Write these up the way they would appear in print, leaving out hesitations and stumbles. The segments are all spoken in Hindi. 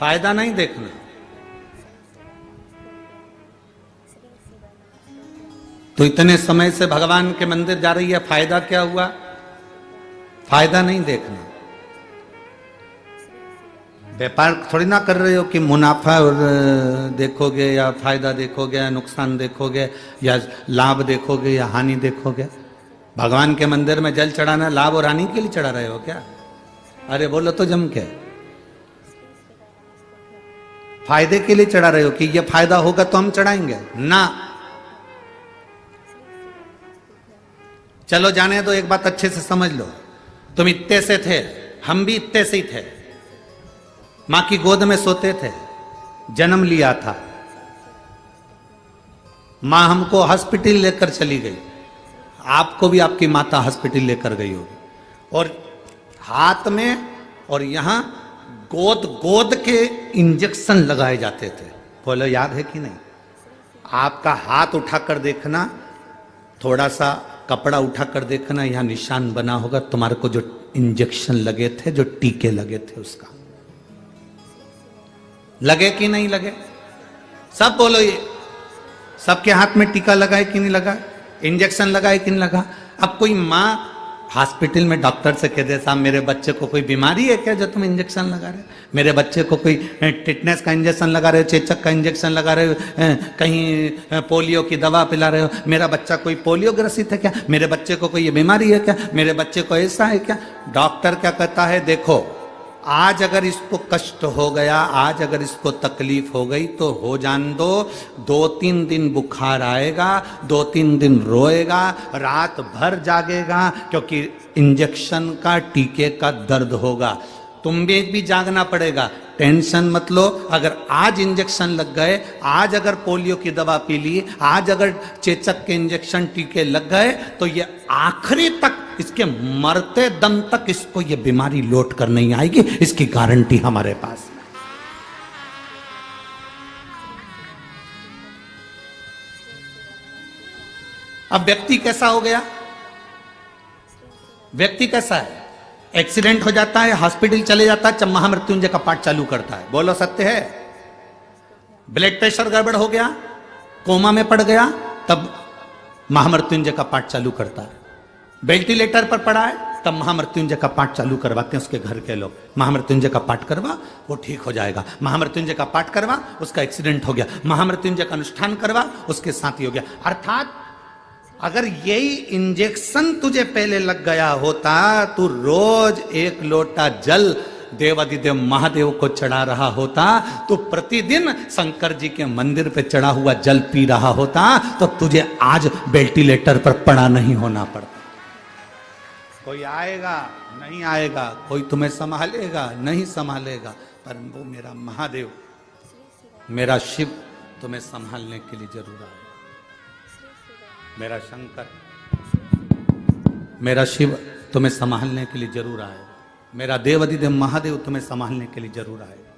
फायदा नहीं देखना। तो इतने समय से भगवान के मंदिर जा रही है, फायदा क्या हुआ? फायदा नहीं देखना। व्यापार थोड़ी ना कर रहे हो कि मुनाफा और देखोगे या फायदा देखोगे या नुकसान देखोगे या लाभ देखोगे या हानि देखोगे। भगवान के मंदिर में जल चढ़ाना लाभ और हानि के लिए चढ़ा रहे हो क्या? अरे बोलो तो जम के, फायदे के लिए चढ़ा रहे हो कि ये फायदा होगा तो हम चढ़ाएंगे ना। चलो जाने दो, एक बात अच्छे से समझ लो, तुम इतने से थे, हम भी इतने से ही थे, मां की गोद में सोते थे, जन्म लिया था, मां हमको हॉस्पिटल लेकर चली गई, आपको भी आपकी माता हॉस्पिटल लेकर गई होगी, और हाथ में और यहां गोद गोद के इंजेक्शन लगाए जाते थे। बोलो याद है कि नहीं? आपका हाथ उठाकर देखना, थोड़ा सा कपड़ा उठाकर देखना, यहां निशान बना होगा तुम्हारे को जो इंजेक्शन लगे थे, जो टीके लगे थे, उसका लगे कि नहीं लगे? सब बोलो, ये सबके हाथ में टीका लगाए कि नहीं लगा, इंजेक्शन लगाए कि नहीं लगा? अब कोई माँ हॉस्पिटल में डॉक्टर से कह दे साहब मेरे बच्चे को कोई बीमारी है क्या जो तुम इंजेक्शन लगा रहे हो, मेरे बच्चे को कोई टिटनेस का इंजेक्शन लगा रहे हो, चेचक का इंजेक्शन लगा रहे हो, कहीं पोलियो की दवा पिला रहे हो, मेरा बच्चा कोई पोलियो ग्रसित है क्या, मेरे बच्चे को कोई ये बीमारी है क्या, मेरे बच्चे को ऐसा है क्या? डॉक्टर क्या कहता है, देखो आज अगर इसको कष्ट हो गया, आज अगर इसको तकलीफ हो गई तो हो जान दो, 2-3 दिन बुखार आएगा, 2-3 दिन रोएगा, रात भर जागेगा, क्योंकि इंजेक्शन का टीके का दर्द होगा, तुम भी जागना पड़ेगा। टेंशन मत लो, अगर आज इंजेक्शन लग गए, आज अगर पोलियो की दवा पी ली, आज अगर चेचक के इंजेक्शन टीके लग गए, तो ये आखिरी तक, इसके मरते दम तक इसको ये बीमारी लौट कर नहीं आएगी, इसकी गारंटी हमारे पास। अब व्यक्ति कैसा हो गया? व्यक्ति कैसा है? एक्सीडेंट हो जाता है, हॉस्पिटल चले जाता है, महामृत्युंजय का पाठ चालू करता है। बोलो सत्य है? ब्लड प्रेशर गड़बड़ हो गया, कोमा में पड़ गया, तब महामृत्युंजय का पाठ चालू करता है। वेंटिलेटर पर पड़ा है, तब महामृत्युंजय का पाठ चालू करवाते हैं उसके घर के लोग। महामृत्युंजय का पाठ करवा, वो ठीक हो जाएगा। महामृत्युंजय का पाठ करवा, उसका एक्सीडेंट हो गया। महामृत्युंजय का अनुष्ठान करवा, उसके साथ ही हो गया। अर्थात अगर यही इंजेक्शन तुझे पहले लग गया होता, तू रोज 1 लोटा जल देवादिदेव महादेव को चढ़ा रहा होता, तो प्रतिदिन शंकर जी के मंदिर पे चढ़ा हुआ जल पी रहा होता, तो तुझे आज वेंटिलेटर पर पड़ा नहीं होना पड़ता। कोई आएगा नहीं आएगा, कोई तुम्हें संभालेगा नहीं संभालेगा, पर वो मेरा महादेव, मेरा शिव तुम्हें संभालने के लिए जरूर आएगा। मेरा शंकर, मेरा शिव तुम्हें संभालने के लिए जरूर आएगा। मेरा देवादिदेव महादेव तुम्हें संभालने के लिए जरूर आएगा।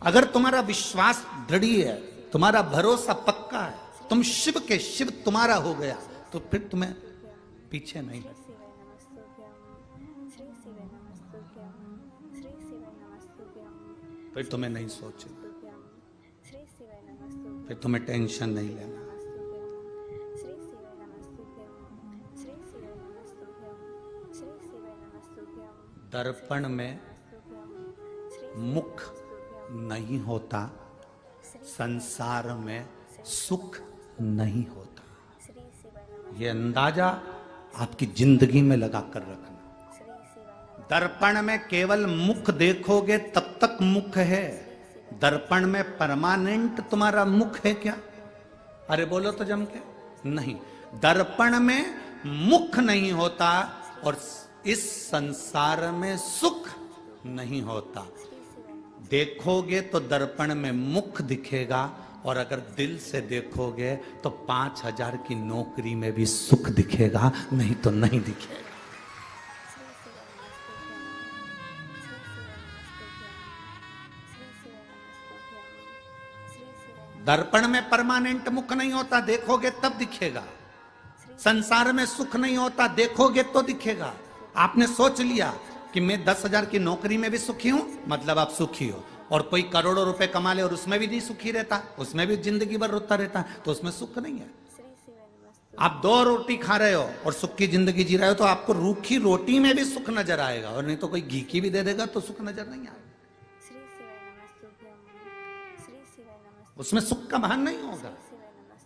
अगर तुम्हारा विश्वास दृढ़ है, तुम्हारा भरोसा पक्का है, तुम शिव के शिव तुम्हारा हो गया, तो फिर तुम्हें पीछे नहीं लगता। फिर तुम्हें नहीं सोचना, फिर तुम्हें टेंशन नहीं लेना। दर्पण में मुख नहीं होता, संसार में सुख नहीं होता। ये अंदाजा आपकी जिंदगी में लगा कर रखना। दर्पण में केवल मुख देखोगे तब तक मुख है, दर्पण में परमानेंट तुम्हारा मुख है क्या? अरे बोलो तो जम के, नहीं। दर्पण में मुख नहीं होता और इस संसार में सुख नहीं होता। देखोगे तो दर्पण में मुख दिखेगा, और अगर दिल से देखोगे तो 5000 की नौकरी में भी सुख दिखेगा, नहीं तो नहीं दिखेगा। दर्पण में परमानेंट मुख नहीं होता, देखोगे तब दिखेगा। संसार में सुख नहीं होता, देखोगे तो दिखेगा। आपने सोच लिया कि मैं 10,000 की नौकरी में भी सुखी हूं, मतलब आप सुखी हो। और कोई करोड़ों रुपए कमा ले और उसमें भी नहीं सुखी रहता, उसमें भी जिंदगी भर रोता रहता, तो उसमें सुख नहीं है। आप 2 रोटी खा रहे हो और सुख की जिंदगी जी रहे हो, तो आपको रूखी रोटी में भी सुख नजर आएगा, और नहीं तो कोई घी की भी दे देगा तो सुख नजर नहीं आएगा। उसमें सुख का भान नहीं होगा।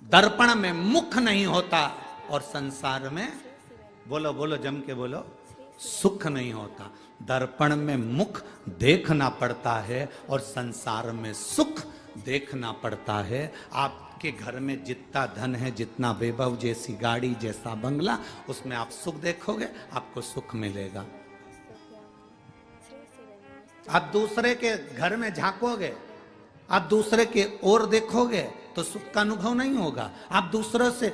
दर्पण में मुख नहीं होता और संसार में, बोलो बोलो जम के बोलो, सुख नहीं होता। दर्पण में मुख देखना पड़ता है और संसार में सुख देखना पड़ता है। आपके घर में जितना धन है, जितना वैभव, जैसी गाड़ी, जैसा बंगला, उसमें आप सुख देखोगे, आपको सुख मिलेगा। आप दूसरे के घर में झांकोगे, आप दूसरे के ओर देखोगे तो सुख का अनुभव नहीं होगा। आप दूसरों से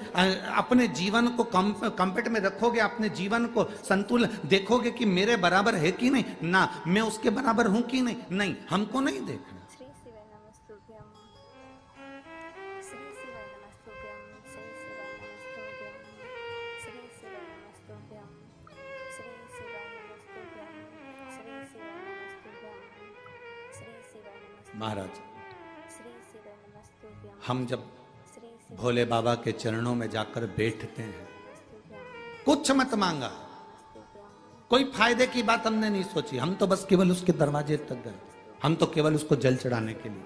अपने जीवन को कंपेट में रखोगे, अपने जीवन को संतुलन देखोगे कि मेरे बराबर है कि नहीं, ना मैं उसके बराबर हूं कि नहीं, नहीं, हमको नहीं देखना। महाराज, हम जब भोले बाबा के चरणों में जाकर बैठते हैं, कुछ मत मांगा, कोई फायदे की बात हमने नहीं सोची, हम तो बस केवल उसके दरवाजे तक गए। हम तो केवल उसको जल चढ़ाने के लिए,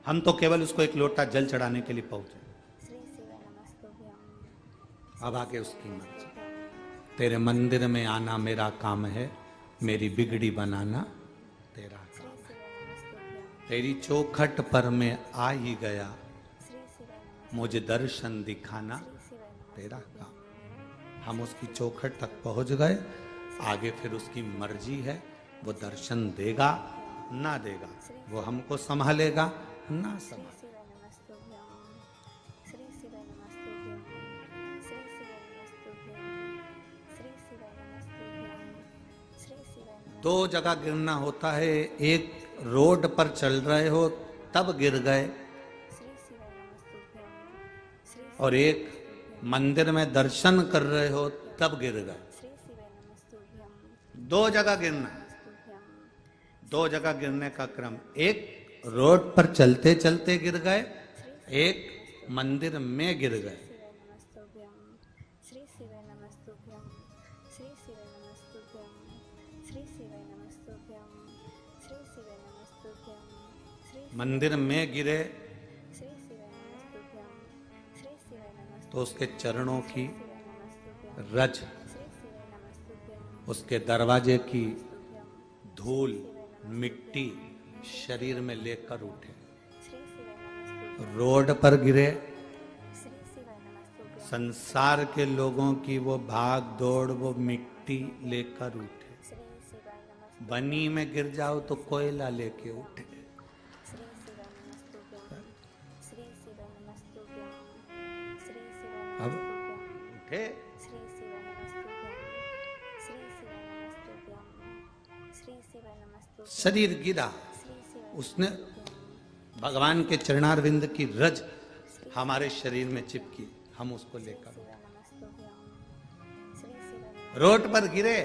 हम तो केवल उसको एक लोटा जल चढ़ाने के लिए पहुंचे। अब आगे उसकी मर्जी। तेरे मंदिर में आना मेरा काम है, मेरी बिगड़ी बनाना तेरा काम है। तेरी चौखट पर मैं आ ही गया, मुझे दर्शन दिखाना तेरा काम। हम उसकी चौखट तक पहुंच गए, आगे फिर उसकी मर्जी है, वो दर्शन देगा ना देगा, वो हमको संभालेगा ना संभालेगा। दो जगह गिरना होता है, एक रोड पर चल रहे हो तब गिर गए, और एक मंदिर में दर्शन कर रहे हो तब गिर गए। दो जगह गिरना, दो जगह गिरने का क्रम, एक रोड पर चलते चलते गिर गए, एक मंदिर में गिर गए। मंदिर में गिरे तो उसके चरणों की रज, उसके दरवाजे की धूल, मिट्टी शरीर में लेकर उठे। रोड पर गिरे, संसार के लोगों की वो भाग दौड़, वो मिट्टी लेकर उठे। बनी में गिर जाओ तो कोयला लेके उठे। अब उठे, शरीर गिरा, उसने भगवान के चरणारविंद की रज हमारे शरीर में चिपकी, हम उसको लेकर उठे। रोड पर गिरे,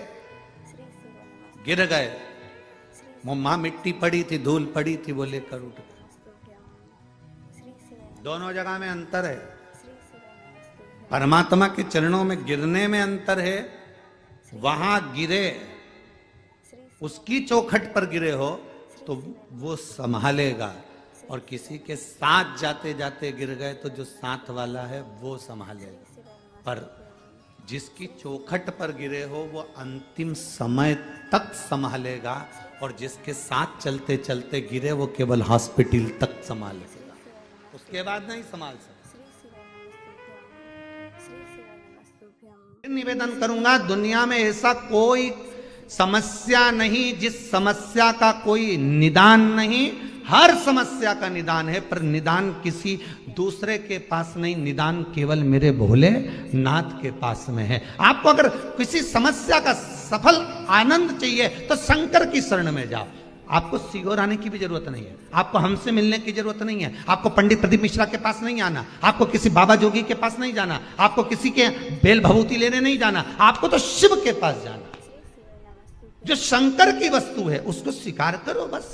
गिर गए, मां मिट्टी पड़ी थी, धूल पड़ी थी, वो लेकर उठ गए। दोनों जगह में अंतर है। परमात्मा के चरणों में गिरने में अंतर है, वहां गिरे, उसकी चौखट पर गिरे हो तो वो संभालेगा, और किसी के साथ जाते जाते गिर गए तो जो साथ वाला है वो संभालेगा। पर जिसकी चौखट पर गिरे हो वो अंतिम समय तक संभालेगा, और जिसके साथ चलते चलते गिरे वो केवल हॉस्पिटल तक संभालेगा, उसके बाद नहीं संभाल सकता। निवेदन करूंगा, दुनिया में ऐसा कोई समस्या नहीं जिस समस्या का कोई निदान नहीं। हर समस्या का निदान है, पर निदान किसी दूसरे के पास नहीं, निदान केवल मेरे भोले नाथ के पास में है। आपको अगर किसी समस्या का सफल आनंद चाहिए तो शंकर की शरण में जाओ। आपको सीहोर आने की भी जरूरत नहीं है, आपको हमसे मिलने की जरूरत नहीं है, आपको पंडित प्रदीप मिश्रा के पास नहीं आना, आपको किसी बाबा जोगी के पास नहीं जाना, आपको किसी के बेल भभूति लेने नहीं जाना, आपको तो शिव के पास जाना। जो शंकर की वस्तु है उसको स्वीकार करो, बस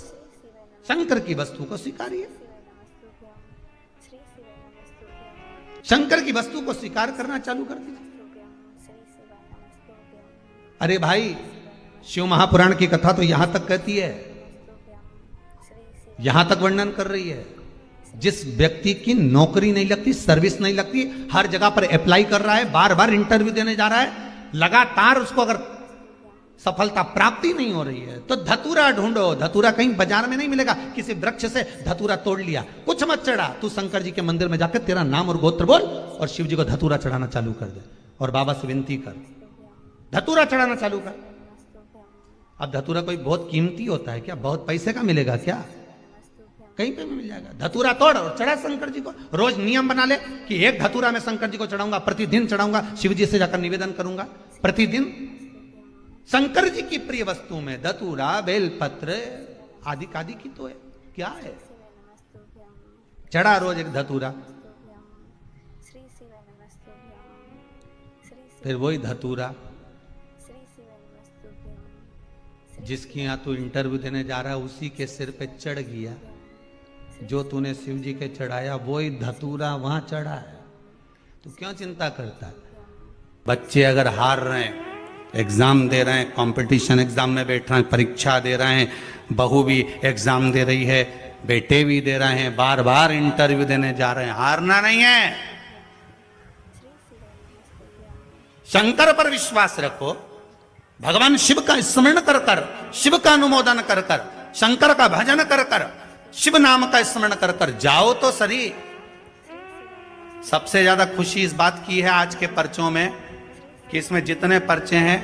शंकर की वस्तु को स्वीकारिए। शंकर की वस्तु को स्वीकार करना चालू कर दीजिए। अरे भाई, शिव महापुराण की कथा तो यहां तक कहती है, यहां तक वर्णन कर रही है, जिस व्यक्ति की नौकरी नहीं लगती, सर्विस नहीं लगती, हर जगह पर अप्लाई कर रहा है, बार बार इंटरव्यू देने जा रहा है, लगातार उसको अगर सफलता प्राप्ति नहीं हो रही है तो धतूरा ढूंढो। धतूरा कहीं बाजार में नहीं मिलेगा, किसी वृक्ष से धतूरा तोड़ लिया, कुछ मत चढ़ा, तू शंकर जी के मंदिर में जाकर तेरा नाम और गोत्र बोल और शिव जी को धतूरा चढ़ाना चालू कर दे और बाबा से विनती कर, धतूरा चढ़ाना चालू कर। अब धतूरा कोई बहुत कीमती होता है क्या? बहुत पैसे का मिलेगा क्या? कहीं पे भी मिल जाएगा। धतूरा तोड़ और चढ़ा शंकर जी को। रोज नियम बना ले कि एक धतूरा मैं शंकर जी को चढ़ाऊंगा, प्रतिदिन चढ़ाऊंगा, शिव जी से जाकर निवेदन करूंगा प्रतिदिन। शंकर जी की प्रिय वस्तु में धतूरा, बेलपत्र आदि आदि की तो है, क्या है? चढ़ा रोज एक धतूरा, फिर वही धतूरा जिसकी यहां तू इंटरव्यू देने जा रहा है उसी के सिर पे चढ़ गया। जो तूने शिव जी के चढ़ाया वही धतूरा वहां चढ़ा है, तू क्यों चिंता करता है? बच्चे अगर हार रहे हैं, एग्जाम दे रहे हैं, कंपटीशन एग्जाम में बैठ रहे हैं, परीक्षा दे रहे हैं, बहू भी एग्जाम दे रही है, बेटे भी दे रहे हैं, बार बार इंटरव्यू देने जा रहे हैं, हारना नहीं है। शंकर पर विश्वास रखो, भगवान शिव का स्मरण कर कर, शिव का अनुमोदन कर कर, शंकर का भजन कर कर, शिव नाम का स्मरण कर कर जाओ तो सही। सबसे ज्यादा खुशी इस बात की है आज के पर्चों में कि इसमें जितने पर्चे हैं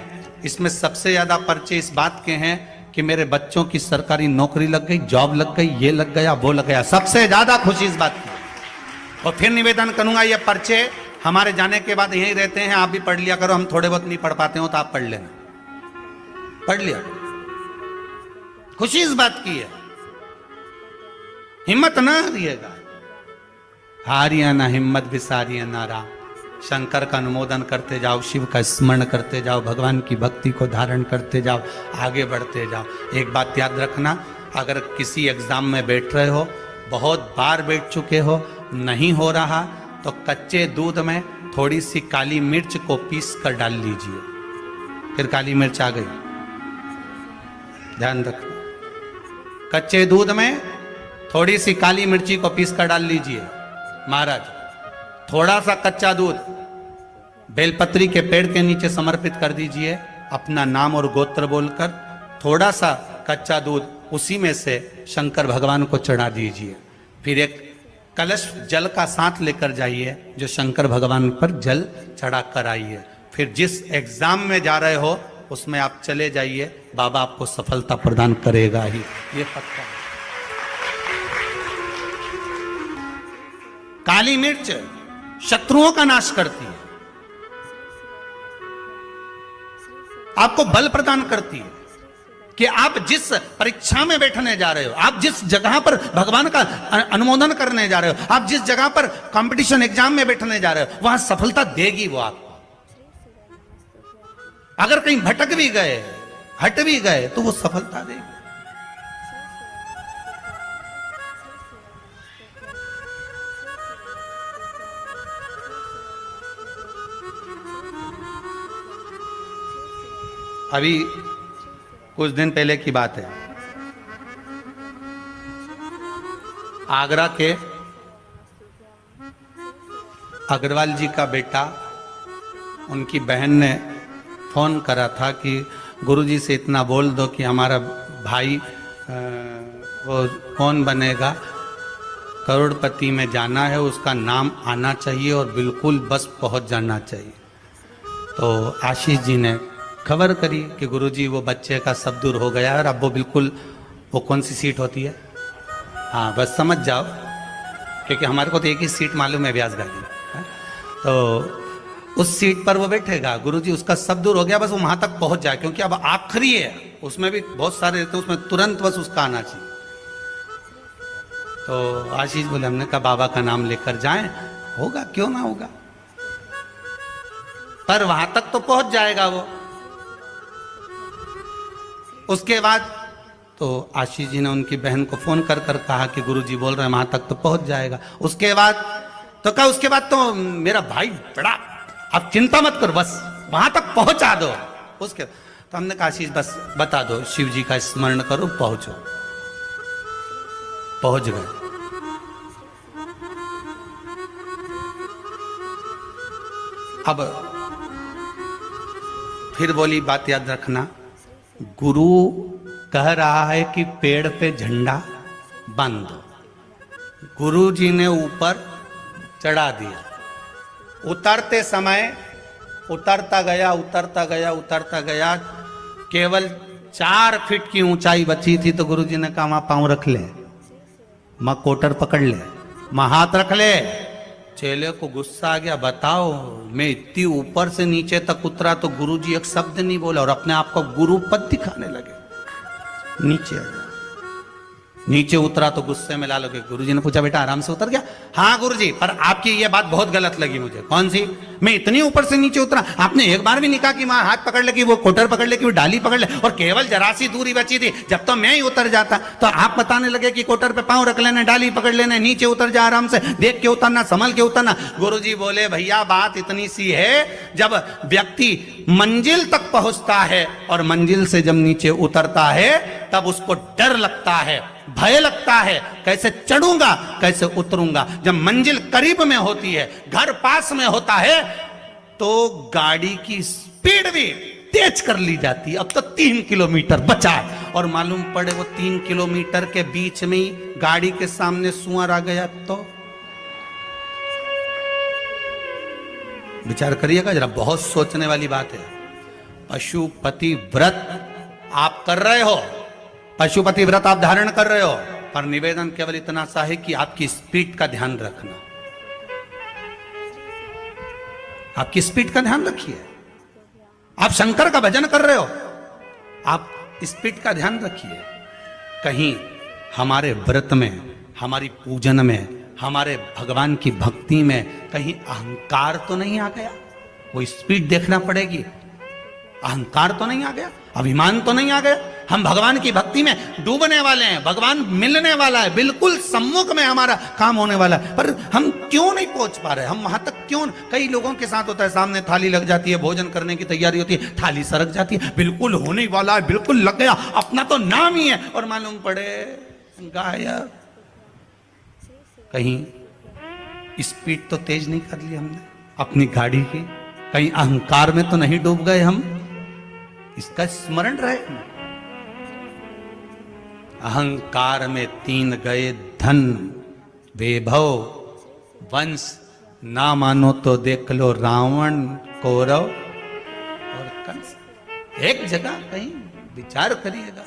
इसमें सबसे ज्यादा पर्चे इस बात के हैं कि मेरे बच्चों की सरकारी नौकरी लग गई, जॉब लग गई, ये लग गया, वो लग गया। सबसे ज्यादा खुशी इस बात की। और फिर निवेदन करूंगा, ये पर्चे हमारे जाने के बाद यहीं रहते हैं, आप भी पढ़ लिया करो। हम थोड़े बहुत नहीं पढ़ पाते हो तो आप पढ़ लेना, पढ़ लिया। खुशी इस बात की है, हिम्मत ना हारिएगा, हारिया ना हिम्मत विसारिया ना राम। शंकर का अनुमोदन करते जाओ, शिव का स्मरण करते जाओ, भगवान की भक्ति को धारण करते जाओ, आगे बढ़ते जाओ। एक बात याद रखना, अगर किसी एग्जाम में बैठ रहे हो, बहुत बार बैठ चुके हो, नहीं हो रहा, तो कच्चे दूध में थोड़ी सी काली मिर्च को पीस कर डाल लीजिए, फिर काली मिर्च आ गई। ध्यान रखना, कच्चे दूध में थोड़ी सी काली मिर्ची को पीस कर डाल लीजिए। महाराज, थोड़ा सा कच्चा दूध बेलपत्री के पेड़ के नीचे समर्पित कर दीजिए, अपना नाम और गोत्र बोलकर थोड़ा सा कच्चा दूध उसी में से शंकर भगवान को चढ़ा दीजिए। फिर एक कलश जल का साथ लेकर जाइए, जो शंकर भगवान पर जल चढ़ा कर आइए। फिर जिस एग्जाम में जा रहे हो उसमें आप चले जाइए, बाबा आपको सफलता प्रदान करेगा ही, ये पक्का। काली मिर्च शत्रुओं का नाश करती है, आपको बल प्रदान करती है कि आप जिस परीक्षा में बैठने जा रहे हो, आप जिस जगह पर भगवान का अनुमोदन करने जा रहे हो, आप जिस जगह पर कंपटीशन एग्जाम में बैठने जा रहे हो, वहां सफलता देगी वो आपको। अगर कहीं भटक भी गए, हट भी गए, तो वो सफलता देगी। अभी कुछ दिन पहले की बात है, आगरा के अग्रवाल जी का बेटा, उनकी बहन ने फोन करा था कि गुरुजी से इतना बोल दो कि हमारा भाई वो कौन बनेगा, करोड़पति में जाना है, उसका नाम आना चाहिए और बिल्कुल बस पहुंच जाना चाहिए। तो आशीष जी ने खबर करी कि गुरुजी वो बच्चे का सब दूर हो गया है और अब वो बिल्कुल, वो कौन सी सीट होती है, हाँ बस समझ जाओ, क्योंकि हमारे को तो एक ही सीट मालूम है, व्यास गाड़ी, तो उस सीट पर वो बैठेगा। गुरुजी उसका सब दूर हो गया, बस वो वहां तक पहुंच जाए, क्योंकि अब आखिरी है, उसमें भी बहुत सारे रहते हैं, उसमें तुरंत बस उसका आना चाहिए। तो आशीष बोले, हमने कहा बाबा का नाम लेकर जाएं, होगा क्यों ना होगा, पर वहां तक तो पहुंच जाएगा वो। उसके बाद तो आशीष जी ने उनकी बहन को फोन कर कर कहा कि गुरुजी बोल रहे हैं वहां तक तो पहुंच जाएगा। उसके बाद तो कहा उसके बाद तो मेरा भाई बड़ा, अब चिंता मत करो, बस वहां तक पहुंचा दो। उसके तो हमने कहा आशीष बस बता दो, शिव जी का स्मरण करो, पहुंचो। पहुंच गए। अब फिर बोली बात याद रखना, गुरु कह रहा है कि पेड़ पे झंडा बांध दो। गुरु जी ने ऊपर चढ़ा दिया। उतरते समय उतरता गया उतरता गया उतरता गया, केवल 4 फीट की ऊंचाई बची थी तो गुरु जी ने कहा वहां पांव रख ले, मां कोटर पकड़ ले, मां हाथ रख ले। चेले को गुस्सा आ गया, बताओ मैं इतनी ऊपर से नीचे तक उतरा तो गुरुजी एक शब्द नहीं बोला और अपने आप को गुरु पद दिखाने लगे। नीचे आ गया, नीचे उतरा तो गुस्से में ला लोगे। गुरुजी ने पूछा बेटा आराम से उतर गया? हाँ गुरुजी, पर आपकी ये बात बहुत गलत लगी मुझे। कौन सी? मैं इतनी ऊपर से नीचे उतरा, आपने एक बार भी नहीं कहा कि वहां हाथ पकड़ ले, कि वो कोटर पकड़ ले, कि वो डाली पकड़ ले, और केवल जरा सी दूरी बची थी। जब तो मैं ही उतर जाता तो आप बताने लगे कि कोटर पे पांव रख लेना, डाली पकड़ लेना, नीचे उतर जा आराम से, देख के उतरना, संभल के उतरना। गुरुजी बोले भैया बात इतनी सी है, जब व्यक्ति मंजिल तक पहुंचता है और मंजिल से जब नीचे उतरता है तब उसको डर लगता है, भय लगता है, कैसे चढ़ूंगा कैसे उतरूंगा। जब मंजिल करीब में होती है, घर पास में होता है, तो गाड़ी की स्पीड भी तेज कर ली जाती है। अब तो 3 किलोमीटर बचा और मालूम पड़े वो 3 किलोमीटर के बीच में ही गाड़ी के सामने सुअर आ गया तो विचार करिएगा जरा, बहुत सोचने वाली बात है। पशुपति व्रत आप कर रहे हो, पशुपति व्रत आप धारण कर रहे हो, पर निवेदन केवल इतना सा है कि आपकी स्पीड का ध्यान रखना, आपकी स्पीड का ध्यान रखिए। आप शंकर का भजन कर रहे हो, आप स्पीड का ध्यान रखिए। कहीं हमारे व्रत में, हमारी पूजन में, हमारे भगवान की भक्ति में कहीं अहंकार तो नहीं आ गया? वो स्पीड देखना पड़ेगी। अहंकार तो नहीं आ गया, अभिमान तो नहीं आ गया? हम भगवान की भक्ति में डूबने वाले हैं, भगवान मिलने वाला है, बिल्कुल सम्मुख में हमारा काम होने वाला है, पर हम क्यों नहीं पहुंच पा रहे? हम वहां तक क्यों? कई लोगों के साथ होता है, सामने थाली लग जाती है, भोजन करने की तैयारी होती है, थाली सरक जाती है, बिल्कुल होने वाला है, बिल्कुल लग गया, अपना तो नाम ही है, और मालूम पड़े गायब। कहीं स्पीड तो तेज नहीं कर ली हमने अपनी गाड़ी की? कहीं अहंकार में तो नहीं डूब गए हम? इसका स्मरण रहे। अहंकार में 3 गए धन, वैभव, वंश, ना मानो तो देख लो रावण, कौरव और कंस। एक जगह कहीं विचार करिएगा।